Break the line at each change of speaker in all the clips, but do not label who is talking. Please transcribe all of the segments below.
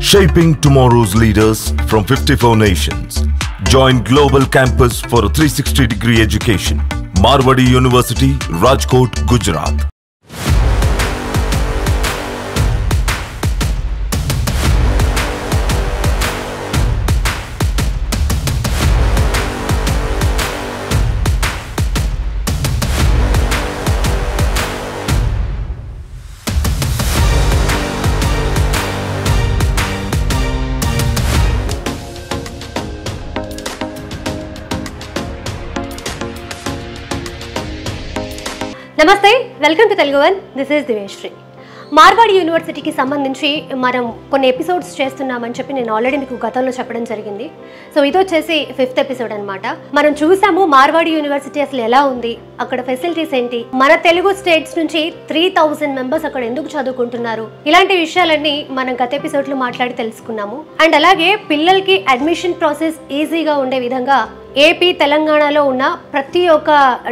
Shaping tomorrow's leaders from 54 nations. Join Global Campus for a 360-degree education. Marwadi University, Rajkot, Gujarat.
నమస్తే, welcome to Telugu one. This is Diveshri. Marwadi యూనివర్సిటీకి సంబంధించి మనం కొన్ని episodes చేస్తున్నామని చెప్పి నేను ఆల్రెడీ మీకు గతంలో చెప్పడం జరిగింది. సో ఇది వచ్చేసి 5th ఎపిసోడ్ అనమాట. మనం చూసాము మార్వాడి యూనివర్సిటీ అసలు ఎలా ఉంది, అక్కడ ఫెసిలిటీస్ ఏంటి, మన తెలుగు స్టేట్స్ నుంచి 3000 మెంబర్స్ అక్కడ ఎందుకు చదువుకుంటున్నారు, ఇలాంటి విషయాలన్నీ మనం గత ఎపిసోడ్లో మాట్లాడి తెలుసుకున్నాము. అండ్ అలాగే పిల్లలకి అడ్మిషన్ ప్రాసెస్ ఈజీగా ఉండే విధంగా ఏపీ తెలంగాణలో ఉన్న ప్రతి ఒక్క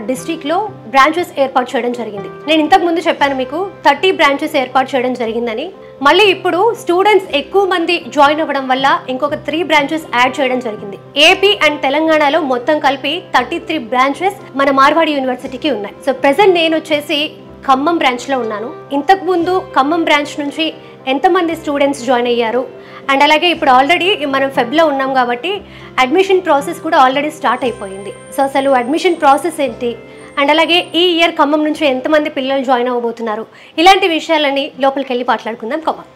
డిస్ట్రిక్ట్లో బ్రాంచెస్ ఏర్పాటు చేయడం జరిగింది. నేను ఇంతకు ముందు చెప్పాను మీకు 30 బ్రాంచెస్ ఏర్పాటు చేయడం జరిగిందని. మళ్ళీ ఇప్పుడు స్టూడెంట్స్ ఎక్కువ మంది జాయిన్ అవ్వడం వల్ల ఇంకొక 3 బ్రాంచెస్ యాడ్ చేయడం జరిగింది. ఏపీ అండ్ తెలంగాణలో మొత్తం కలిపి 33 బ్రాంచెస్ మన మార్వాడి యూనివర్సిటీకి ఉన్నాయి. సో ప్రెసెంట్ నేను వచ్చేసి ఖమ్మం బ్రాంచ్లో ఉన్నాను. ఇంతకు ముందు ఖమ్మం బ్రాంచ్ నుంచి ఎంతమంది స్టూడెంట్స్ జాయిన్ అయ్యారు, అండ్ అలాగే ఇప్పుడు ఆల్రెడీ మనం ఫెబ్లో ఉన్నాం కాబట్టి అడ్మిషన్ ప్రాసెస్ కూడా ఆల్రెడీ స్టార్ట్ అయిపోయింది. సో అసలు అడ్మిషన్ ప్రాసెస్ ఏంటి, అండ్ అలాగే ఈ ఇయర్ ఖమ్మం నుంచి ఎంతమంది పిల్లలు జాయిన్ అవ్వబోతున్నారు, ఇలాంటి విషయాలని లోపలికి వెళ్ళి మాట్లాడుకుందాం. ఖమ్మం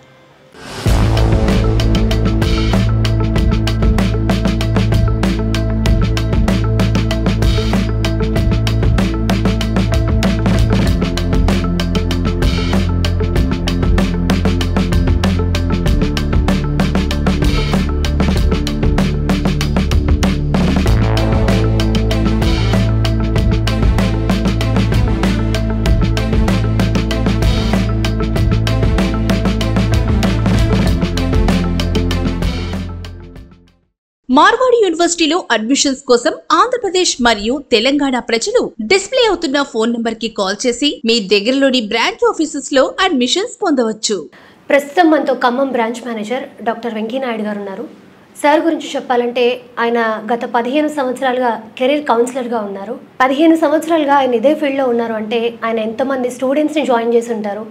మార్వాడి యూనివర్సిటీలో అడ్మిషన్స్ కోసం ఆంధ్రప్రదేశ్ మరియు తెలంగాణ ప్రజలు డిస్ప్లే అవుతున్న ఫోన్ నంబర్ కి కాల్ చేసి మీ దగ్గరలోని బ్రాంచ్ ఆఫీసెస్ లో అడ్మిషన్స్ పొందవచ్చు.
ప్రస్తుతం మనతో Khammam branch manager doctor Venkaiah Naidu గారు ఉన్నారు. సార్ గురించి చెప్పాలంటే ఆయన గత 15 సంవత్సరాలుగా కెరీర్ కౌన్సిలర్గా ఉన్నారు. 15 సంవత్సరాలుగా ఆయన ఇదే ఫీల్డ్లో ఉన్నారు అంటే ఆయన ఎంతమంది స్టూడెంట్స్ని జాయిన్ చేసి ఉంటారు,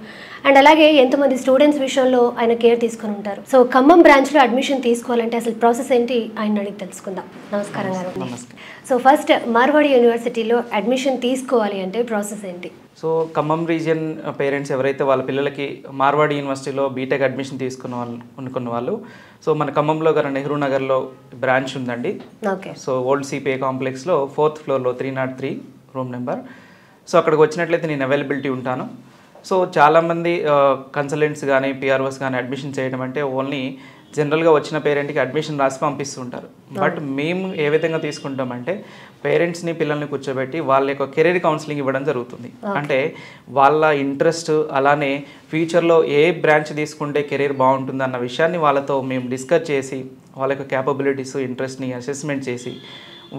అండ్ అలాగే ఎంతమంది స్టూడెంట్స్ విషయంలో ఆయన కేర్ తీసుకొని ఉంటారు. సో ఖమ్మం బ్రాంచ్లో అడ్మిషన్ తీసుకోవాలంటే అసలు ప్రాసెస్ ఏంటి ఆయన అడిగి తెలుసుకుందాం. నమస్కారం గారు. సో ఫస్ట్ మార్వాడి యూనివర్సిటీలో అడ్మిషన్ తీసుకోవాలి అంటే ప్రాసెస్ ఏంటి?
సో ఖమ్మం రీజియన్ పేరెంట్స్ ఎవరైతే వాళ్ళ పిల్లలకి మార్వాడి యూనివర్సిటీలో బీటెక్ అడ్మిషన్ అనుకున్న వాళ్ళు సో మన ఖమ్మంలో గారు నెహ్రూ నగర్లో బ్రాంచ్ ఉందండి.
ఓకే.
సో ఓల్డ్ సిపిఐ కాంప్లెక్స్లో 4th ఫ్లోర్లో 303 రూమ్ నెంబర్. సో అక్కడికి వచ్చినట్లయితే నేను అవైలబిలిటీ ఉంటాను. సో చాలామంది కన్సల్టెంట్స్ కానీ పిఆర్ఓస్ కానీ అడ్మిషన్ చేయడం అంటే ఓన్లీ జనరల్గా వచ్చిన పేరెంట్కి అడ్మిషన్ రాసి పంపిస్తుంటారు. బట్ మేము ఏ విధంగా తీసుకుంటామంటే పేరెంట్స్ని పిల్లల్ని కూర్చోబెట్టి వాళ్ళ యొక్క కెరీర్ కౌన్సిలింగ్ ఇవ్వడం జరుగుతుంది. అంటే వాళ్ళ ఇంట్రెస్ట్ అలానే ఫ్యూచర్లో ఏ బ్రాంచ్ తీసుకుంటే కెరీర్ బాగుంటుంది అన్న విషయాన్ని వాళ్ళతో మేము డిస్కస్ చేసి వాళ్ళ యొక్క క్యాపబిలిటీస్ ఇంట్రెస్ట్ని అసెస్మెంట్ చేసి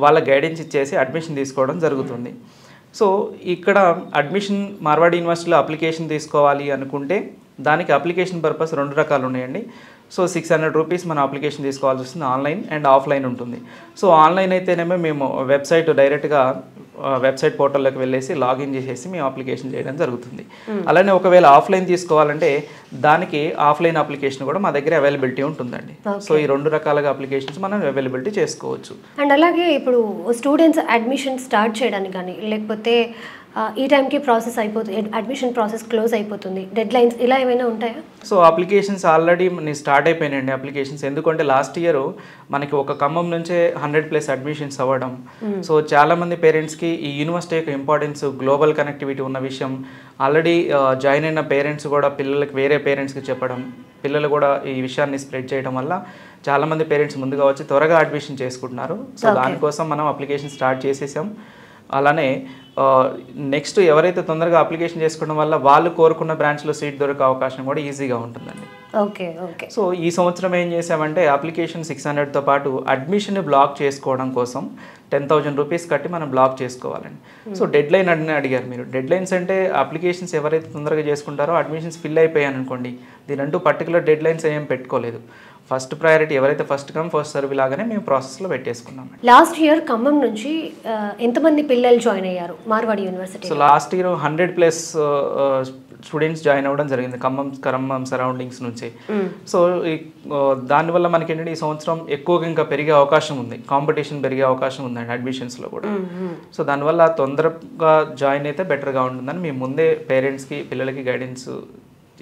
వాళ్ళ గైడెన్స్ ఇచ్చేసి అడ్మిషన్ తీసుకోవడం జరుగుతుంది. సో ఇక్కడ అడ్మిషన్ మార్వాడి యూనివర్సిటీలో అప్లికేషన్ తీసుకోవాలి అనుకుంటే దానికి అప్లికేషన్ పర్పస్ 2 రకాలు ఉన్నాయండి. సో 600 రూపీస్ మన అప్లికేషన్ తీసుకోవాల్సి వస్తుంది. ఆన్లైన్ అండ్ ఆఫ్లైన్ ఉంటుంది. సో ఆన్లైన్ అయితేనేమో మేము వెబ్సైట్ డైరెక్ట్గా వెబ్సైట్ పోర్టల్లోకి వెళ్ళేసి లాగిన్ చేసేసి మేము అప్లికేషన్ చేయడం జరుగుతుంది. అలానే ఒకవేళ ఆఫ్లైన్ తీసుకోవాలంటే దానికి ఆఫ్లైన్ అప్లికేషన్ కూడా మా దగ్గర అవైలబిలిటీ ఉంటుందండి. సో ఈ 2 రకాలుగా అప్లికేషన్స్ మనం అవైలబిలిటీ చేసుకోవచ్చు.
అండ్ అలాగే ఇప్పుడు స్టూడెంట్స్ అడ్మిషన్ స్టార్ట్ చేయడానికి కానీ లేకపోతే ఈ టైంకి ప్రాసెస్ అయిపోతుంది, అడ్మిషన్ ప్రాసెస్ క్లోజ్ అయిపోతుంది, డెడ్ లైన్స్ ఇలా ఏమైనా ఉంటాయా?
సో అప్లికేషన్స్ ఆల్రెడీ స్టార్ట్ అయిపోయినాయండి అప్లికేషన్స్. ఎందుకంటే లాస్ట్ ఇయర్ మనకి ఒక ఖమ్మం నుంచే 100+ అడ్మిషన్స్ అవ్వడం. సో చాలామంది పేరెంట్స్కి ఈ యూనివర్సిటీ యొక్క ఇంపార్టెన్స్, గ్లోబల్ కనెక్టివిటీ ఉన్న విషయం ఆల్రెడీ జాయిన్ అయిన పేరెంట్స్ కూడా పిల్లలకి వేరే పేరెంట్స్కి చెప్పడం, పిల్లలు కూడా ఈ విషయాన్ని స్ప్రెడ్ చేయడం వల్ల చాలామంది పేరెంట్స్ ముందుగా వచ్చి త్వరగా అడ్మిషన్ చేసుకుంటున్నారు. సో దానికోసం మనం అప్లికేషన్ స్టార్ట్ చేసేసాం. అలానే నెక్స్ట్ ఎవరైతే తొందరగా అప్లికేషన్ చేసుకోవడం వల్ల వాళ్ళు కోరుకున్న బ్రాంచ్లో సీట్ దొరికే అవకాశం కూడా ఈజీగా ఉంటుందండి.
Okay okay.
సో ఈ సంవత్సరం ఏం చేసామంటే అప్లికేషన్ 600తో పాటు అడ్మిషన్ బ్లాక్ చేసుకోవడం కోసం 10,000 రూపీస్ కట్టి మనం బ్లాక్ చేసుకోవాలండి. సో డెడ్ లైన్ అడిగారు మీరు. డెడ్ లైన్స్ అంటే అప్లికేషన్స్ ఎవరైతే తొందరగా చేసుకుంటారో అడ్మిషన్స్ ఫిల్ అయిపోయాను అనుకోండి, దీనంటూ పర్టికులర్ డెడ్ లైన్స్ ఏం పెట్టుకోలేదు. ఫస్ట్ ప్రయారిటీ ఎవరైతే ఫస్ట్ కమ్ ఫస్ట్ సర్వ్ లాగానే మేము ప్రాసెస్లో పెట్టేసుకున్నాం.
లాస్ట్ ఇయర్ ఖమ్మం నుంచి ఎంతమంది పిల్లలు జాయిన్ అయ్యారు Marwadi university?
So last year 100+ students join అవ్వడం జరిగింది ఖమ్మం సరౌండింగ్స్ నుంచి. సో దానివల్ల మనకి ఏంటంటే ఈ సంవత్సరం ఎక్కువగా ఇంకా పెరిగే అవకాశం ఉంది, కాంపిటీషన్ పెరిగే అవకాశం ఉందండి అడ్మిషన్స్లో కూడా. సో దానివల్ల తొందరగా జాయిన్ అయితే బెటర్గా ఉంటుందని మేము ముందే పేరెంట్స్కి పిల్లలకి గైడెన్స్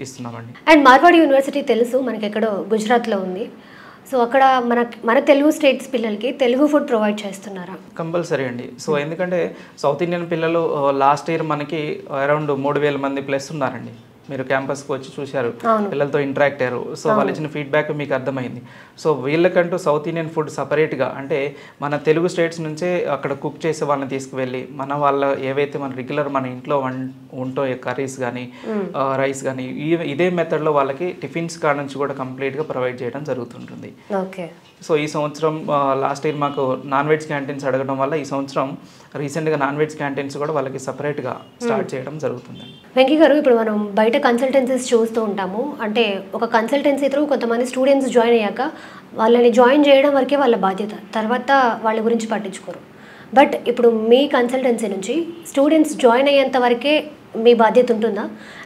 ఇస్తున్నామండి.
అండ్ మార్వాడి యూనివర్సిటీ తెలుసు మనకి ఎక్కడో గుజరాత్లో ఉంది. సో అక్కడ మన తెలుగు స్టేట్స్ పిల్లలకి తెలుగు ఫుడ్ ప్రొవైడ్ చేస్తున్నారా?
కంపల్సరీ అండి. సో ఎందుకంటే సౌత్ ఇండియన్ పిల్లలు లాస్ట్ ఇయర్ మనకి అరౌండ్ 3000 మంది ప్లస్ ఉన్నారండి. మీరు క్యాంపస్కి వచ్చి చూశారు, పిల్లలతో ఇంటరాక్ట్ అయ్యారు. సో వాళ్ళు ఇచ్చిన ఫీడ్బ్యాక్ మీకు అర్థమైంది. సో వీళ్ళకంటూ సౌత్ ఇండియన్ ఫుడ్ సపరేట్గా, అంటే మన తెలుగు స్టేట్స్ నుంచే అక్కడ కుక్ చేసే వాళ్ళని తీసుకువెళ్ళి వాళ్ళ ఏవైతే మన రెగ్యులర్ మన ఇంట్లో ఉంటో కర్రీస్ కానీ రైస్ కానీ ఇదే మెథడ్లో వాళ్ళకి టిఫిన్స్ కాడ నుంచి కూడా కంప్లీట్గా ప్రొవైడ్ చేయడం జరుగుతుంటుంది.
ఓకే.
సో ఈ సంవత్సరం లాస్ట్ ఇయర్ మాకు నాన్ వెజ్ క్యాంటీన్స్ అడగడం వల్ల ఈ సంవత్సరం రీసెంట్గా నాన్ వెజ్ క్యాంటీన్స్ కూడా వాళ్ళకి సపరేట్గా స్టార్ట్ చేయడం జరుగుతుంది.
వెంకీ గారు, ఇప్పుడు మనం బయట కన్సల్టెన్సీస్ చూస్తూ ఉంటాము. అంటే ఒక కన్సల్టెన్సీ త్రూ కొంతమంది స్టూడెంట్స్ జాయిన్ అయ్యాక వాళ్ళని జాయిన్ చేయడం వరకే వాళ్ళ బాధ్యత, తర్వాత వాళ్ళ గురించి పట్టించుకోరు. బట్ ఇప్పుడు మీ కన్సల్టెన్సీ నుంచి స్టూడెంట్స్ జాయిన్ అయ్యేంత వరకే మీ బాధ్యత ఉంటుందా?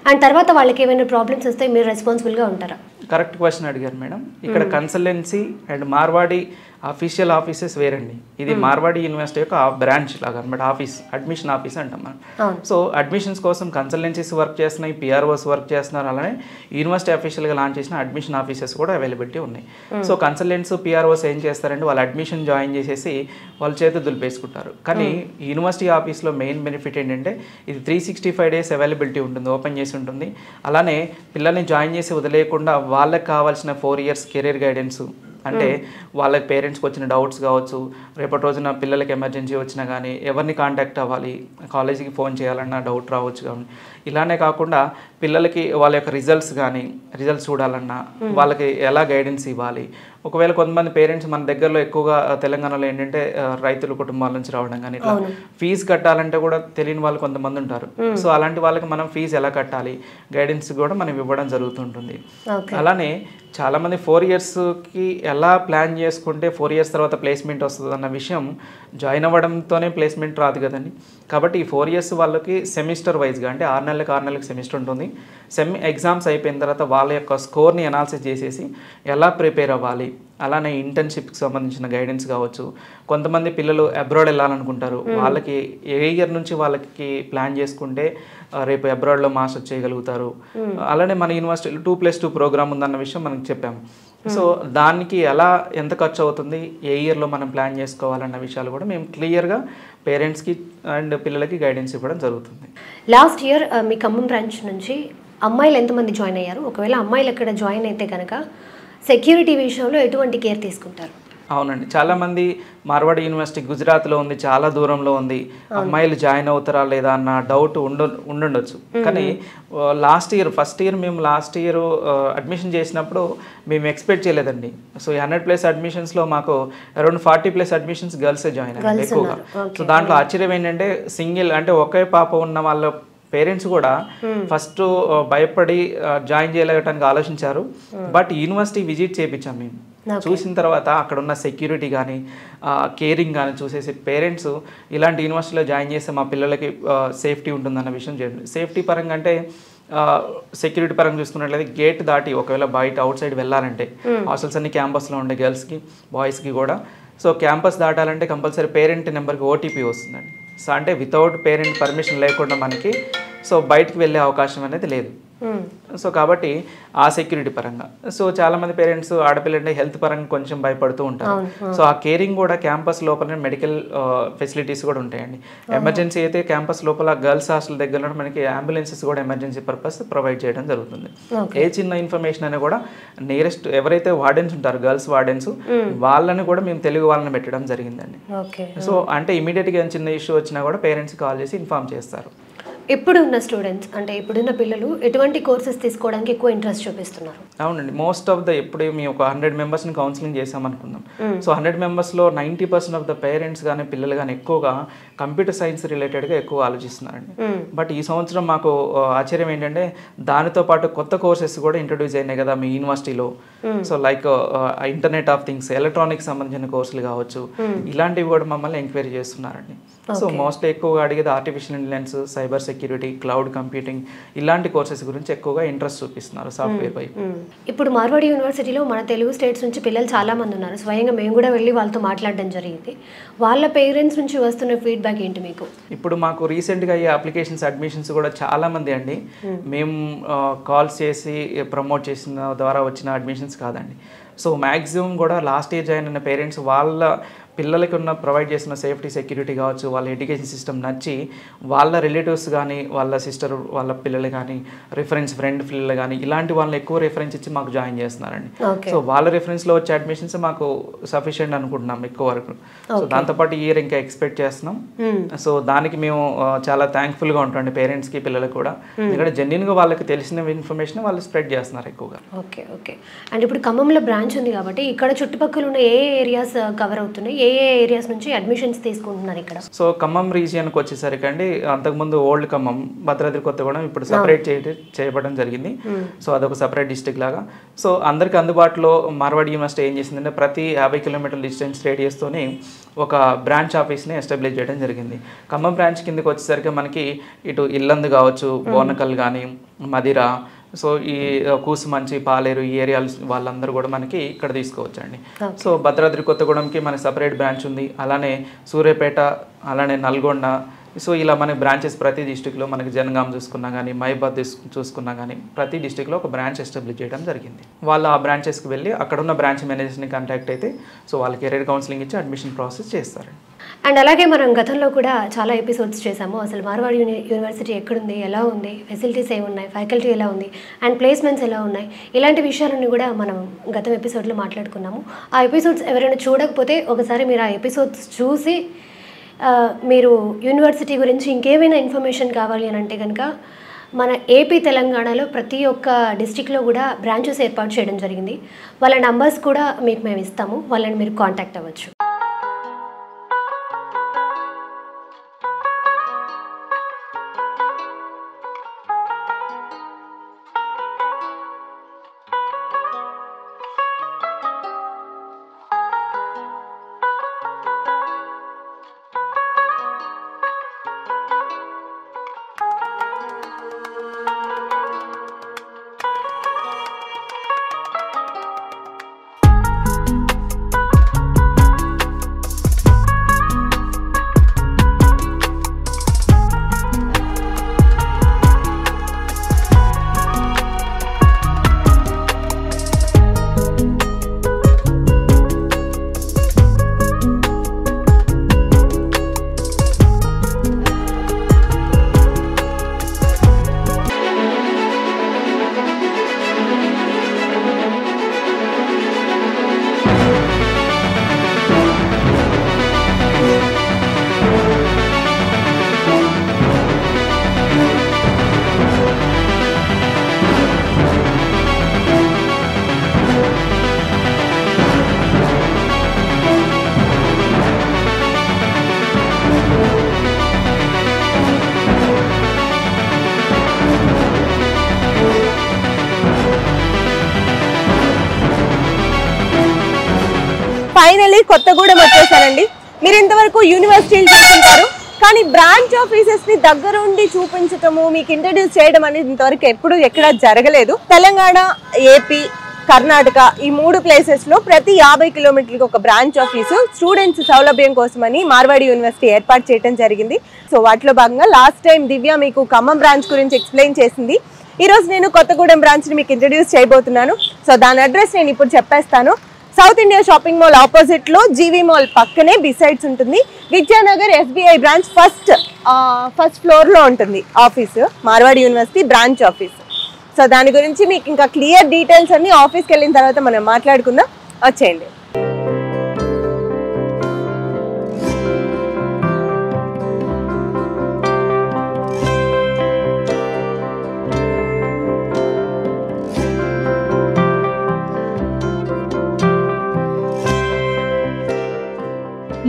అండ్ తర్వాత వాళ్ళకి ఏమైనా ప్రాబ్లమ్స్ వస్తే మీరు రెస్పాన్సిబుల్గా ఉంటారా?
కరెక్ట్ క్వశ్చన్ అడిగారు మేడం. ఇక్కడ consultancy and Marwadi official offices వేరండి. ఇది మార్వాడి యూనివర్సిటీ యొక్క బ్రాంచ్ లాగా అనమాట, ఆఫీస్, అడ్మిషన్ ఆఫీస్ అంటాం మనం. సో అడ్మిషన్స్ కోసం కన్సల్టెన్సీస్ వర్క్ చేస్తున్నాయి, పిఆర్ఓస్ వర్క్ చేస్తున్నారు. అలానే యూనివర్సిటీ అఫీషియల్గా లాంచ్ చేసిన అడ్మిషన్ ఆఫీసెస్ కూడా అవైలబిలిటీ ఉన్నాయి. సో కన్సల్టెంట్స్ పిఆర్ఓస్ ఏం చేస్తారంటే వాళ్ళు అడ్మిషన్ జాయిన్ చేసేసి వాళ్ళ చేతి దులిపేసుకుంటారు. కానీ యూనివర్సిటీ ఆఫీస్లో మెయిన్ బెనిఫిట్ ఏంటంటే ఇది 365 days అవైలబిలిటీ ఉంటుంది, ఓపెన్ చేసి ఉంటుంది. అలానే పిల్లల్ని జాయిన్ చేసి వదిలేయకుండా వాళ్ళకి కావాల్సిన 4 years కెరీర్ గైడెన్స్, అంటే వాళ్ళకి పేరెంట్స్కి వచ్చిన డౌట్స్ కావచ్చు, రేపటి రోజున పిల్లలకి ఎమర్జెన్సీ వచ్చినా కానీ ఎవరిని కాంటాక్ట్ అవ్వాలి, కాలేజీకి ఫోన్ చేయాలన్నా డౌట్ రావచ్చు. కానీ ఇలానే కాకుండా పిల్లలకి వాళ్ళ యొక్క రిజల్ట్స్ చూడాలన్నా వాళ్ళకి ఎలా గైడెన్స్ ఇవ్వాలి. ఒకవేళ కొంతమంది పేరెంట్స్ మన దగ్గరలో ఎక్కువగా తెలంగాణలో ఏంటంటే రైతుల కుటుంబాల నుంచి రావడం కానీ ఇట్లా ఫీజు కట్టాలంటే కూడా తెలియని వాళ్ళు కొంతమంది ఉంటారు. సో అలాంటి వాళ్ళకి మనం ఫీజు ఎలా కట్టాలి గైడెన్స్ కూడా మనం ఇవ్వడం జరుగుతుంటుంది. అలానే చాలామంది 4 yearsకి ఎలా ప్లాన్ చేసుకుంటే 4 years తర్వాత ప్లేస్మెంట్ వస్తుంది అన్న విషయం జాయిన్ అవ్వడంతోనే ప్లేస్మెంట్ రాదు కదండి. కాబట్టి ఈ 4 years వాళ్ళకి సెమిస్టర్ వైజ్గా, అంటే 6 నెలలకు సెమిస్టర్ ఉంటుంది. ఎగ్జామ్స్ అయిపోయిన తర్వాత వాళ్ళ యొక్క స్కోర్ని అనాలిసిస్ చేసేసి ఎలా ప్రిపేర్ అవ్వాలి, అలానే ఇంటర్న్షిప్కి సంబంధించిన గైడెన్స్ కావచ్చు. కొంతమంది పిల్లలు అబ్రాడ్ వెళ్ళాలనుకుంటారు, వాళ్ళకి ఏ ఇయర్ నుంచి వాళ్ళకి ప్లాన్ చేసుకుంటే రేపు అబ్రాడ్లో మాస్టర్ చేయగలుగుతారు. అలానే మన యూనివర్సిటీలో 2+2 ప్రోగ్రామ్ ఉందన్న విషయం మనకి చెప్పాము. సో దానికి ఎంత ఖర్చు అవుతుంది, ఏ ఇయర్లో మనం ప్లాన్ చేసుకోవాలన్న విషయాలు కూడా మేము క్లియర్గా పేరెంట్స్కి అండ్ పిల్లలకి గైడెన్స్ ఇవ్వడం జరుగుతుంది.
లాస్ట్ ఇయర్ మీ ఖమ్మం బ్రాంచ్ నుంచి అమ్మాయిలు ఎంతమంది జాయిన్ అయ్యారు? ఒకవేళ అమ్మాయిలు ఎక్కడ జాయిన్ అయితే కనుక సెక్యూరిటీ విషయంలో ఎటువంటి కేర్ తీసుకుంటారు?
అవునండి, చాలామంది మార్వాడి యూనివర్సిటీ గుజరాత్లో ఉంది, చాలా దూరంలో ఉంది, అమ్మాయిలు జాయిన్ అవుతారా లేదా అన్న డౌట్ ఉండుండొచ్చు. కానీ ఫస్ట్ ఇయర్ మేము అడ్మిషన్ చేసినప్పుడు మేము ఎక్స్పెక్ట్ చేయలేదండి. సో 100+ అడ్మిషన్స్లో మాకు అరౌండ్ 40+ అడ్మిషన్స్ గర్ల్సే జాయిన్ అయ్యారు ఎక్కువగా. సో దాంట్లో ఆశ్చర్యం ఏంటంటే సింగిల్, అంటే ఒకే పాప ఉన్న వాళ్ళ పేరెంట్స్ కూడా ఫస్ట్ భయపడి జాయిన్ చేయలేటానికి ఆలోచించారు. బట్ యూనివర్సిటీ విజిట్ చేయించాం మేము. చూసిన తర్వాత అక్కడ ఉన్న సెక్యూరిటీ కానీ కేరింగ్ కానీ చూసేసి పేరెంట్స్ ఇలాంటి యూనివర్సిటీలో జాయిన్ చేస్తే మా పిల్లలకి సేఫ్టీ ఉంటుందన్న విషయం చెప్పండి. సేఫ్టీ పరంగా అంటే సెక్యూరిటీ పరంగా చూసుకున్నట్లయితే గేట్ దాటి ఒకవేళ బయట అవుట్ సైడ్ వెళ్ళాలంటే హాస్టల్స్ అన్ని క్యాంపస్లో ఉండే గర్ల్స్కి బాయ్స్కి కూడా. సో క్యాంపస్ దాటాలంటే కంపల్సరీ పేరెంట్ నెంబర్కి ఓటీపీ వస్తుందండి. సో అంటే వితౌట్ పేరెంట్ పర్మిషన్ లేకుండా మనకి బయటికి వెళ్ళే అవకాశం అనేది లేదు. సో కాబట్టి ఆ సెక్యూరిటీ పరంగా సో చాలామంది పేరెంట్స్ ఆడపిల్లంటే హెల్త్ పరంగా కొంచెం భయపడుతూ ఉంటారు. సో ఆ కేరింగ్ కూడా క్యాంపస్ లోపల మెడికల్ ఫెసిలిటీస్ కూడా ఉంటాయండి. ఎమర్జెన్సీ అయితే క్యాంపస్ లోపల గర్ల్స్ హాస్టల్ దగ్గర మనకి అంబులెన్సెస్ కూడా ఎమర్జెన్సీ పర్పస్ ప్రొవైడ్ చేయడం జరుగుతుంది. ఏ చిన్న ఇన్ఫర్మేషన్ అయినా కూడా నియరెస్ట్ ఎవరైతే వార్డెన్స్ ఉంటారో గర్ల్స్ వార్డెన్స్ వాళ్ళని కూడా మేము తెలుగు వాళ్ళని పెట్టడం జరిగిందండి. సో అంటే ఇమీడియట్గా చిన్న ఇష్యూ వచ్చినా కూడా పేరెంట్స్ కాల్ చేసి ఇన్ఫార్మ్ చేస్తారు.
ఇప్పుడున్న స్టూడెంట్స్ అంటే ఇప్పుడున్న పిల్లలు ఎటువంటి కోర్సెస్ తీసుకోవడానికి ఎక్కువ ఇంట్రెస్ట్ చూపిస్తున్నారు?
అవునండి, మోస్ట్ ఆఫ్ ద ఎప్పుడే మేము ఒక 100 మెంబర్స్ని కౌన్సిలింగ్ చేసామనుకుందాం. సో 100 మెంబర్స్లో 90% ఆఫ్ ద పేరెంట్స్ కానీ పిల్లలు కానీ ఎక్కువగా కంప్యూటర్ సైన్స్ రిలేటెడ్గా ఎక్కువ ఆలోచిస్తున్నారండి. బట్ ఈ సంవత్సరం మాకు ఆశ్చర్యం ఏంటంటే దానితో పాటు కొత్త కోర్సెస్ కూడా ఇంట్రొడ్యూస్ అయినాయి కదా మీ యూనివర్సిటీలో. So like internet of things, electronics సంబంధించిన కోర్సులు కావచ్చు, ఇలాంటివి కూడా మమ్మల్ని ఎంక్వైరీ చేస్తున్నారండి. సో మోస్ట్లీ ఎక్కువగా అడిగేది artificial intelligence, cyber security, cloud computing ఇలాంటి కోర్సెస్ గురించి ఎక్కువగా ఇంట్రెస్ట్ చూపిస్తున్నారు సాఫ్ట్వేర్ పై.
ఇప్పుడు మార్వాడి యూనివర్సిటీలో మన తెలుగు స్టేట్స్ నుంచి పిల్లలు చాలా మంది ఉన్నారు. స్వయంగా మేము కూడా వెళ్ళి వాళ్ళతో మాట్లాడడం జరిగింది. వాళ్ళ పేరెంట్స్ నుంచి వస్తున్న ఫీడ్బ్యాక్ ఏంటి మీకు?
ఇప్పుడు మాకు రీసెంట్గా అయ్యే అప్లికేషన్స్, అడ్మిషన్స్ కూడా చాలా మంది అండి. మేము కాల్స్ చేసి ప్రమోట్ చేసిన ద్వారా వచ్చిన అడ్మిషన్స్ కాదండి. సో మ్యాక్సిమం కూడా లాస్ట్ ఇయర్ జాయిన్ అయిన పేరెంట్స్ వాళ్ళ పిల్లలకి ఉన్న ప్రొవైడ్ చేసిన సేఫ్టీ, సెక్యూరిటీ కావచ్చు, వాళ్ళ ఎడ్యుకేషన్ సిస్టమ్ నచ్చి వాళ్ళ రిలేటివ్స్ కానీ, వాళ్ళ సిస్టర్ వాళ్ళ పిల్లలు కానీ, రిఫరెన్స్ ఫ్రెండ్ పిల్లలు కానీ ఇలాంటి వాళ్ళని ఎక్కువ రిఫరెన్స్ ఇచ్చి మాకు జాయిన్ చేస్తున్నారండి. సో వాళ్ళ రిఫరెన్స్లో వచ్చే అడ్మిషన్స్ మాకు సఫిషియెంట్ అనుకుంటున్నాం ఎక్కువ వరకు. సో దాంతోపాటు ఈ ఇయర్ ఇంకా ఎక్స్పెక్ట్ చేస్తున్నాం. సో దానికి మేము చాలా థ్యాంక్ఫుల్గా ఉంటామండి పేరెంట్స్కి, పిల్లలకు కూడా. ఎందుకంటే జెన్యున్గా వాళ్ళకి తెలిసిన ఇన్ఫర్మేషన్ వాళ్ళు స్ప్రెడ్ చేస్తున్నారు ఎక్కువగా.
Okay okay. అండ్ ఇప్పుడు ఖమ్మంలో బ్రాంచ్ ఉంది కాబట్టి ఇక్కడ చుట్టుపక్కల ఉన్న ఏ ఏరియాస్ కవర్ అవుతున్నాయి, ఏ ఏరియాస్ నుంచి అడ్మిషన్స్ తీసుకుంటున్నారు ఇక్కడ?
సో ఖమ్మం రీజియన్కి వచ్చేసరికి అండి, అంతకుముందు ఓల్డ్ ఖమ్మం, భద్రాద్రి కొత్తగూడెం ఇప్పుడు సపరేట్ చేయబడడం జరిగింది. సో అదొక సపరేట్ డిస్ట్రిక్ట్ లాగా. సో అందరికి అందుబాటులో మార్వాడి యూనివర్సిటీ ఏం చేసిందంటే ప్రతి 50 కిలోమీటర్ల డిస్టెన్స్ రేడియస్తోని ఒక బ్రాంచ్ ఆఫీస్ని ఎస్టాబ్లిష్ చేయడం జరిగింది. ఖమ్మం బ్రాంచ్ కిందకి వచ్చేసరికి మనకి ఇటు ఇల్లందు కావచ్చు, బోనకల్ కానీ, మదిర, సో ఈ కూసుమంచి, పాలేరు ఈ ఏరియాలు వాళ్ళందరూ కూడా మనకి ఇక్కడ తీసుకోవచ్చండి. సో భద్రాద్రి కొత్తగూడెంకి మనకి సపరేట్ బ్రాంచ్ ఉంది. అలానే సూర్యాపేట, అలానే నల్గొండ, సో ఇలా మనకి బ్రాంచెస్ ప్రతి డిస్టిక్లో మనకి జనగాం చూసుకున్నా కానీ, మైబాద్ చూసుకున్నా కానీ ప్రతి డిస్టిక్లో ఒక బ్రాంచ్ ఎస్టాబ్లిష్ చేయడం జరిగింది. వాళ్ళు ఆ బ్రాంచెస్కి వెళ్ళి అక్కడ ఉన్న బ్రాంచ్ మేనేజర్స్ని కాంటాక్ట్ అయితే సో వాళ్ళకి కెరీర్ కౌన్సిలింగ్ ఇచ్చి అడ్మిషన్ ప్రాసెస్ చేస్తారండి.
అండ్ అలాగే మనం గతంలో కూడా చాలా ఎపిసోడ్స్ చేసాము. అసలు మార్వాడి యూనివర్సిటీ ఎక్కడుంది, ఎలా ఉంది, ఫెసిలిటీస్ ఏమున్నాయి, ఫ్యాకల్టీ ఎలా ఉంది, అండ్ ప్లేస్మెంట్స్ ఎలా ఉన్నాయి, ఇలాంటి విషయాలన్నీ కూడా మనం గతం ఎపిసోడ్లో మాట్లాడుకున్నాము. ఆ ఎపిసోడ్స్ ఎవరైనా చూడకపోతే ఒకసారి మీరు ఆ ఎపిసోడ్స్ చూసి మీరు యూనివర్సిటీ గురించి ఇంకేమైనా ఇన్ఫర్మేషన్ కావాలి అని అంటే కనుక మన ఏపీ తెలంగాణలో ప్రతి ఒక్క డిస్టిక్లో కూడా బ్రాంచెస్ ఏర్పాటు చేయడం జరిగింది. వాళ్ళ నంబర్స్ కూడా మీకు మేము ఇస్తాము, వాళ్ళని మీరు కాంటాక్ట్ అవ్వచ్చు.
ఫైనల్లీ కొత్తగూడెం వచ్చేసానండి. మీరు ఇంతవరకు యూనివర్సిటీలు చూస్తుంటారు, కానీ బ్రాంచ్ ఆఫీసెస్ ని దగ్గరుండి చూపించటము, మీకు ఇంట్రడ్యూస్ చేయడం అనేది ఇంతవరకు ఎప్పుడు ఎక్కడ జరగలేదు. తెలంగాణ, ఏపీ, కర్ణాటక ఈ 3 ప్లేసెస్ లో ప్రతి 50 కిలోమీటర్లకు ఒక బ్రాంచ్ ఆఫీసు స్టూడెంట్స్ సౌలభ్యం కోసమని మార్వాడి యూనివర్సిటీ ఏర్పాటు చేయడం జరిగింది. సో వాటిలో భాగంగా లాస్ట్ టైం దివ్య మీకు ఖమ్మం బ్రాంచ్ గురించి ఎక్స్ప్లెయిన్ చేసింది. ఈ రోజు నేను కొత్తగూడెం బ్రాంచ్ ని మీకు ఇంట్రడ్యూస్ చేయబోతున్నాను. సో దాని అడ్రస్ నేను ఇప్పుడు చెప్పేస్తాను. South India shopping mall opposite లో జీవీ మాల్ పక్కనే బిసైడ్స్ ఉంటుంది. Vidyanagar SBI branch first floor లో ఉంటుంది office, Marwadi university branch office. So దాని గురించి మీకు ఇంకా క్లియర్ డీటెయిల్స్ అన్ని ఆఫీస్కి వెళ్ళిన తర్వాత మనం మాట్లాడుకుందాం. వచ్చేయండి.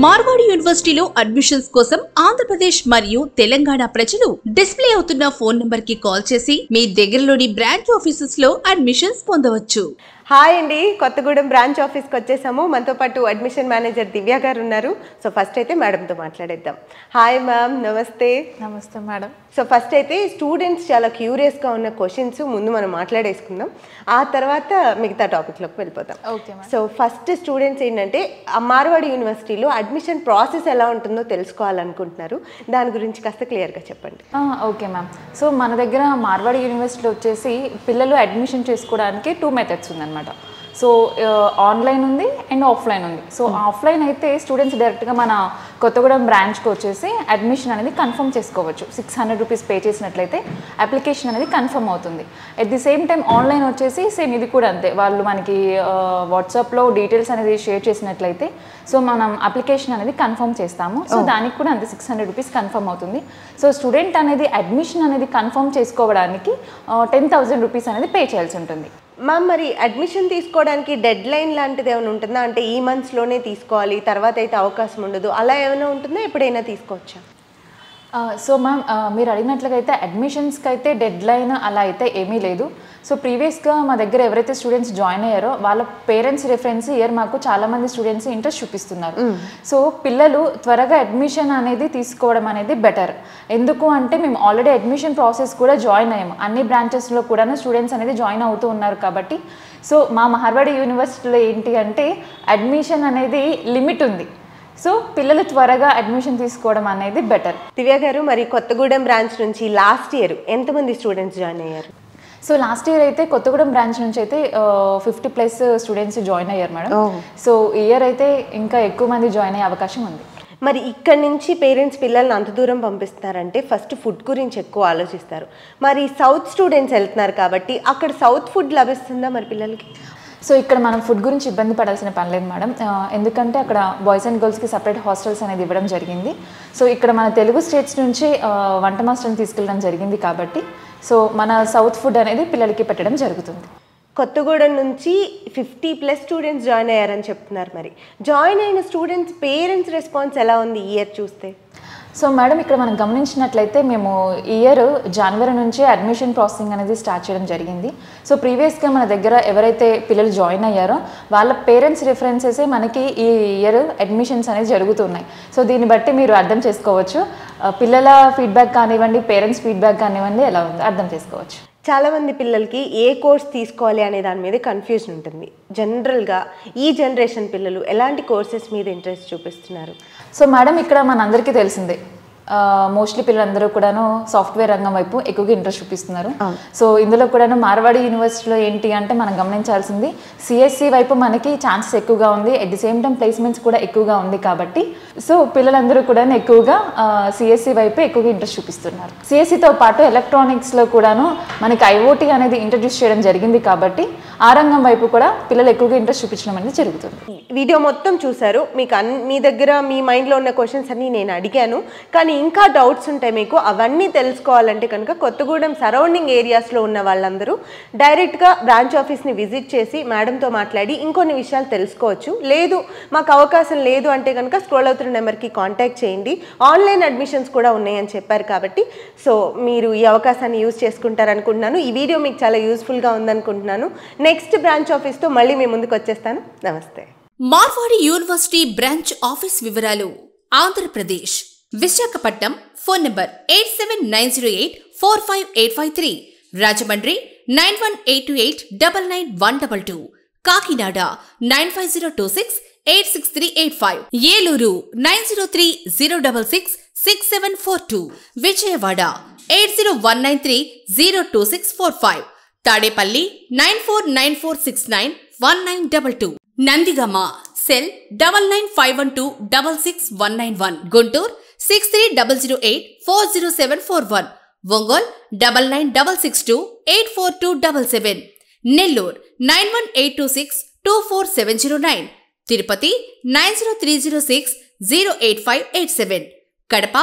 మార్వాడి యూనివర్సిటీలో అడ్మిషన్స్ కోసం ఆంధ్రప్రదేశ్ మరియు తెలంగాణ ప్రజలు డిస్ప్లే అవుతున్న ఫోన్ నంబర్ కి కాల్ చేసి మీ దగ్గరలోని బ్రాంచ్ ఆఫీసెస్ లో అడ్మిషన్స్ పొందవచ్చు.
హాయ్ అండి, కొత్తగూడెం బ్రాంచ్ ఆఫీస్కి వచ్చేసాము. మనతో పాటు అడ్మిషన్ మేనేజర్ దివ్య గారు ఉన్నారు. సో ఫస్ట్ అయితే మేడంతో మాట్లాడేద్దాం. హాయ్ మ్యామ్, నమస్తే.
నమస్తే మేడం.
సో ఫస్ట్ అయితే స్టూడెంట్స్ చాలా క్యూరియస్గా ఉన్న క్వశ్చన్స్ ముందు మనం మాట్లాడేసుకుందాం, ఆ తర్వాత మిగతా టాపిక్లోకి వెళ్ళిపోతాం.
Okay ma'am.
So first students ఏంటంటే మార్వాడి యూనివర్సిటీలో అడ్మిషన్ ప్రాసెస్ ఎలా ఉంటుందో తెలుసుకోవాలనుకుంటున్నారు. దాని గురించి కాస్త క్లియర్గా చెప్పండి.
Okay ma'am. సో మన దగ్గర మార్వాడి యూనివర్సిటీలో వచ్చేసి పిల్లలు అడ్మిషన్ చేసుకోవడానికి 2 మెథడ్స్ ఉందన్నమాట. సో ఆన్లైన్ ఉంది అండ్ ఆఫ్లైన్ ఉంది. సో ఆఫ్లైన్ అయితే స్టూడెంట్స్ డైరెక్ట్గా మన కొత్తగూడెం బ్రాంచ్కి వచ్చేసి అడ్మిషన్ అనేది కన్ఫర్మ్ చేసుకోవచ్చు. 600 రూపీస్ పే చేసినట్లయితే అప్లికేషన్ అనేది కన్ఫర్మ్ అవుతుంది. At the same time online వచ్చేసి సేమ్ ఇది కూడా అంతే. వాళ్ళు మనకి వాట్సాప్లో డీటెయిల్స్ అనేది షేర్ చేసినట్లయితే సో మనం అప్లికేషన్ అనేది కన్ఫర్మ్ చేస్తాము. సో దానికి కూడా అంతే 600 రూపీస్ కన్ఫర్మ్ అవుతుంది. సో స్టూడెంట్ అనేది అడ్మిషన్ అనేది కన్ఫర్మ్ చేసుకోవడానికి 10,000 రూపీస్ అనేది పే చేయాల్సి ఉంటుంది.
మ్యామ్, మరి అడ్మిషన్ తీసుకోవడానికి డెడ్ లైన్ లాంటిది ఏమైనా ఉంటుందా? అంటే ఈ మంత్స్లోనే తీసుకోవాలి, తర్వాత అయితే అవకాశం ఉండదు, అలా ఏమైనా ఉంటుందా? ఎప్పుడైనా తీసుకోవచ్చా?
సో మ్యామ్, మీరు అడిగినట్లుగా అయితే అడ్మిషన్స్కి అయితే డెడ్ లైన్ అలా అయితే ఏమీ లేదు. సో ప్రీవియస్గా మా దగ్గర ఎవరైతే స్టూడెంట్స్ జాయిన్ అయ్యారో వాళ్ళ పేరెంట్స్ రిఫరెన్స్ ఇయర్ మాకు చాలామంది స్టూడెంట్స్ ఇంట్రెస్ట్ చూపిస్తున్నారు. సో పిల్లలు త్వరగా అడ్మిషన్ అనేది తీసుకోవడం అనేది బెటర్. ఎందుకు అంటే మేము ఆల్రెడీ అడ్మిషన్ ప్రాసెస్ కూడా జాయిన్ అయ్యాము. అన్ని బ్రాంచెస్లో కూడా స్టూడెంట్స్ అనేది జాయిన్ అవుతూ ఉన్నారు కాబట్టి సో మా మార్వాడి యూనివర్సిటీలో ఏంటి అంటే అడ్మిషన్ అనేది లిమిట్ ఉంది. సో పిల్లలు త్వరగా అడ్మిషన్ తీసుకోవడం అనేది బెటర్.
దివ్య గారు, మరి కొత్తగూడెం బ్రాంచ్ నుంచి లాస్ట్ ఇయర్ ఎంతమంది స్టూడెంట్స్ జాయిన్ అయ్యారు?
సో లాస్ట్ ఇయర్ అయితే కొత్తగూడెం బ్రాంచ్ నుంచి అయితే 50+ స్టూడెంట్స్ జాయిన్ అయ్యారు మేడం. సో ఈ ఇయర్ అయితే ఇంకా ఎక్కువ మంది జాయిన్ అయ్యే అవకాశం ఉంది.
మరి ఇక్కడ నుంచి పేరెంట్స్ పిల్లల్ని అంత దూరం పంపిస్తున్నారంటే ఫస్ట్ ఫుడ్ గురించి ఎక్కువ ఆలోచిస్తారు. మరి సౌత్ స్టూడెంట్స్ వెళ్తున్నారు కాబట్టి అక్కడ సౌత్ ఫుడ్ లభిస్తుందా మరి పిల్లలకి?
సో ఇక్కడ మనం ఫుడ్ గురించి ఇబ్బంది పడాల్సిన పని లేదు మేడం. ఎందుకంటే అక్కడ బాయ్స్ అండ్ గర్ల్స్కి సపరేట్ హాస్టల్స్ అనేది ఇవ్వడం జరిగింది. సో ఇక్కడ మన తెలుగు స్టేట్స్ నుంచి వంట మాస్టర్ని తీసుకెళ్ళడం జరిగింది కాబట్టి సో మన సౌత్ ఫుడ్ అనేది పిల్లలకి పెట్టడం జరుగుతుంది.
కొత్తగూడెం నుంచి 50+ స్టూడెంట్స్ జాయిన్ అయ్యారని చెప్తున్నారు. మరి జాయిన్ అయిన స్టూడెంట్స్ పేరెంట్స్ రెస్పాన్స్ ఎలా ఉంది ఈ ఇయర్ చూస్తే?
సో మేడం, ఇక్కడ మనం గమనించినట్లయితే మేము ఈ ఇయర్ జనవరి నుంచి అడ్మిషన్ ప్రాసెసింగ్ అనేది స్టార్ట్ చేయడం జరిగింది. సో ప్రీవియస్గా మన దగ్గర ఎవరైతే పిల్లలు జాయిన్ అయ్యారో వాళ్ళ పేరెంట్స్ రిఫరెన్సెసే మనకి ఈ ఇయర్ అడ్మిషన్స్ అనేది జరుగుతున్నాయి. సో దీన్ని బట్టి మీరు అర్థం చేసుకోవచ్చు పిల్లల ఫీడ్బ్యాక్ కానివ్వండి, పేరెంట్స్ ఫీడ్బ్యాక్ కానివ్వండి ఎలా ఉందో అర్థం చేసుకోవచ్చు.
చాలామంది పిల్లలకి ఏ కోర్స్ తీసుకోవాలి అనే దాని మీద కన్ఫ్యూజన్ ఉంటుంది. జనరల్గా ఈ జనరేషన్ పిల్లలు ఎలాంటి కోర్సెస్ మీద ఇంట్రెస్ట్ చూపిస్తున్నారు?
సో మేడం, ఇక్కడ మనందరికీ తెలిసిందే మోస్ట్లీ పిల్లలందరూ కూడాను సాఫ్ట్వేర్ రంగం వైపు ఎక్కువగా ఇంట్రెస్ట్ చూపిస్తున్నారు. సో ఇందులో కూడాను మార్వాడి యూనివర్సిటీలో ఏంటి అంటే మనం గమనించాల్సింది సిఎస్సి వైపు మనకి ఛాన్సెస్ ఎక్కువగా ఉంది. At the same time placements కూడా ఎక్కువగా ఉంది కాబట్టి సో పిల్లలందరూ కూడా ఎక్కువగా సిఎస్సి వైపు ఎక్కువగా ఇంట్రెస్ట్ చూపిస్తున్నారు. సిఎస్సితో పాటు ఎలక్ట్రానిక్స్లో కూడాను మనకి ఐఓటీ అనేది ఇంట్రడ్యూస్ చేయడం జరిగింది కాబట్టి ఆ రంగం వైపు కూడా పిల్లలు ఎక్కువగా ఇంట్రెస్ట్ చూపించడం అనేది జరుగుతుంది.
వీడియో మొత్తం చూసారు. మీకు మీ దగ్గర మీ మైండ్లో ఉన్న క్వశ్చన్స్ అన్నీ నేను అడిగాను, కానీ ఇంకా డౌట్స్ ఉంటాయి మీకు. అవన్నీ తెలుసుకోవాలంటే కనుక కొత్తగూడెం సరౌండింగ్ ఏరియాస్లో ఉన్న వాళ్ళందరూ డైరెక్ట్గా బ్రాంచ్ ఆఫీస్ని విజిట్ చేసి మేడంతో మాట్లాడి ఇంకొన్ని విషయాలు తెలుసుకోవచ్చు. లేదు మాకు అవకాశం లేదు అంటే కనుక స్క్రోల్ అవుతున్న నెంబర్కి కాంటాక్ట్ చేయండి. ఆన్లైన్ అడ్మిషన్స్ కూడా ఉన్నాయని చెప్పారు కాబట్టి సో మీరు ఈ అవకాశాన్ని యూజ్ చేసుకుంటారనుకుంటున్నాను. ఈ వీడియో మీకు చాలా యూస్ఫుల్గా ఉందనుకుంటున్నాను. నెక్స్ట్ బ్రాంచ్ ఆఫీస్తో మళ్ళీ మీ ముందుకు వచ్చేస్తాను. నమస్తే.
మార్వాడి యూనివర్సిటీ బ్రాంచ్ ఆఫీస్ వివరాలు: Andhra Pradesh, Visakhapatnam phone number 8790845853, Rajahmundry 9182899122, Kakinada 9502686385, Eluru 9030666742, Vijayawada 8019302645, Tadepalli 9494691922, Nandigama cell 9951266191, Guntur 6300840741, Ongole 9966284277, Nellore 9182624709, Tirupati 9030608587, Kadapa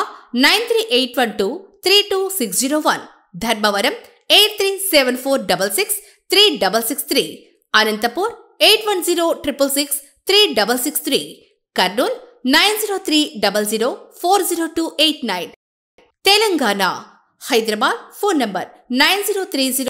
9381232601, Dharmavaram 8374663663, Anantapur 8106663663, Kurnool 9030040289. Telangana Hyderabad phone number 9030